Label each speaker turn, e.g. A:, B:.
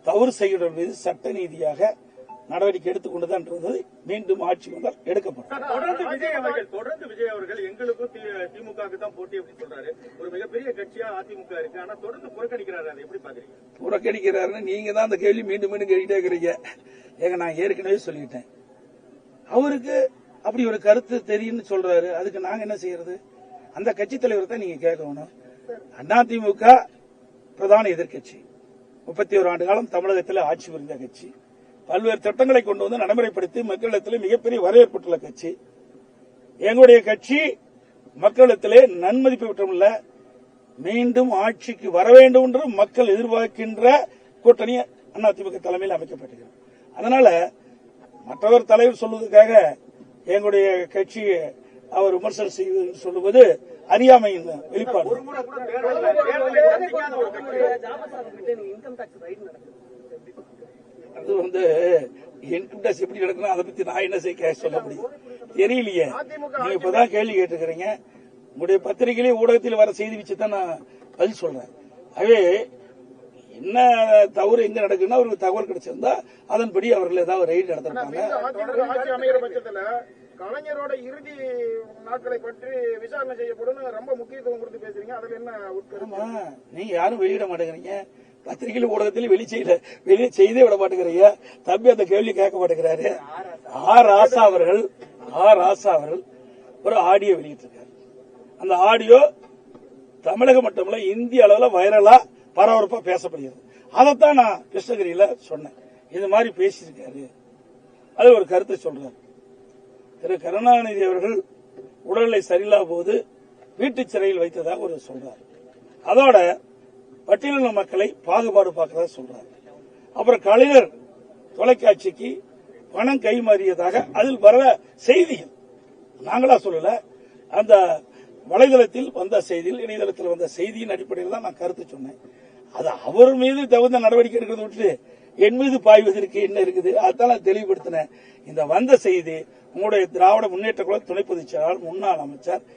A: தவறு செய்கிறவர்கள் மீது சட்ட நீதியாக நடவடிக்கை எடுத்துக்கொண்டுதான் இருந்தது. மீண்டும் ஆட்சி வந்தால் எடுக்கப்படும்.
B: தொடர்ந்து விஜய் அவர்கள் எங்களுக்கும் திமுகவுக்கு தான் போட்டி அப்படின்னு சொல்றாரு. ஒரு மிகப்பெரிய கட்சியா அதிமுக இருக்கு, ஆனா தொடர்ந்து புறக்கணிக்கிறாரு. அதை எப்படி பாக்குறீங்க?
A: புறக்கணிக்கிறாருன்னு நீங்க தான் அந்த கேள்வி மீண்டும் மீண்டும் கேட்டுட்டே இருக்கிறீங்க. ஏங்க, நான் ஏற்கனவே சொல்லிட்டேன், அவருக்கு அப்படி ஒரு கருத்து தெரியும்னு சொல்றாரு. அதுக்கு நாங்க என்ன செய்யறது? அந்த கட்சி தலைவர் தான் நீங்க கேட்கணும். அதிமுக பிரதான எதிர்கட்சி, 31 ஆண்டு காலம் தமிழகத்தில் ஆட்சி புரிந்த கட்சி, பல்வேறு திட்டங்களை கொண்டு வந்து நடைமுறைப்படுத்தி மக்களிடத்தில் மிகப்பெரிய வரவேற்புள்ள கட்சி. எங்களுடைய கட்சி மக்களிடத்திலே நன்மதிப்பு பெற்றுள்ள மீண்டும் ஆட்சிக்கு வர வேண்டும் என்று மக்கள் எதிர்பார்க்கின்ற கூட்டணி அதிமுக தலைமையில் அமைக்கப்பட்டிருக்கிறது. அதனால மற்றவர் தலைவர் சொல்வதற்காக எங்களுடைய கட்சி அவர் விமர்சனம் செய்வது சொல்லுவது அறியாமையின் வெளிப்பாடு. அது இன்கம் டாக்ஸ் எப்படி நடக்கணும், அதை பத்தி நான் என்ன செய்ய சொல்ல முடியும் தெரியலையே. நீங்க இப்பதான் கேள்வி கேட்டுக்கிறீங்க. உங்களுடைய பத்திரிகையிலே ஊடகத்தில் வர செய்தி வச்சு தான் நான் பதில் சொல்றேன். ஆகவே என்ன தவறு எங்க நடக்குன்னா அவருக்கு தகவல் கிடைச்சிருந்தா அதன்படி அவர்கள் ஏதாவது ரெய்டு நடத்திருப்பாங்க.
C: கலைஞரோட இறுதி நாட்களை பற்றி விசாரணை செய்யப்படும் ரொம்ப முக்கியத்துவம் கொடுத்து பேசுறீங்க. அதுல என்ன
A: நீங்க யாரும் வெளியிட மாட்டேங்கிறீங்க. பத்திரிகையில் ஊடகத்தில் வெளியே செய்தே விட மாட்டேங்கிறீங்க. தம்பி அந்த கேள்வி கேட்க மாட்டேங்கிறாரு. ஆர் ராசா அவர்கள் ஒரு ஆடியோ வெளியிட்டிருக்காரு. அந்த ஆடியோ தமிழகம் மட்டுமல்ல இந்திய அளவில் வைரலா பரபரப்பா பேசப்படுகிறது. அதைத்தான் நான் கிருஷ்ணகிரியில சொன்னேன். இது மாதிரி பேசியிருக்காரு. அது ஒரு கருத்தை சொல்றாரு. திரு கருணாநிதி அவர்கள் உடல்நிலை சரியில்லாத போது வீட்டு சிறையில் வைத்ததாக ஒரு சொல்றாரு. அதோட பட்டியலின மக்களை பாகுபாடு பார்க்கிறதா சொல்றாரு. அப்புறம் கலைஞர் தொலைக்காட்சிக்கு பணம் கைமாறியதாக அதில் வர செய்திகள் நாங்களா சொல்லல, அந்த வலைதளத்தில் வந்த செய்தியில், இணையதளத்தில் வந்த செய்தியின் அடிப்படையில் தான் நான் கருத்து சொன்னேன். அது அவர் மீது தகுந்த நடவடிக்கை எடுக்கிறத விட்டு என் மீது பாய்வதற்கு என்ன இருக்குது, அதான் நான் தெளிவுபடுத்தினேன். இந்த வந்த செய்தி உங்களுடைய திராவிட முன்னேற்ற கழக துணை பொதுச் செயலாளர் முன்னாள் அமைச்சர்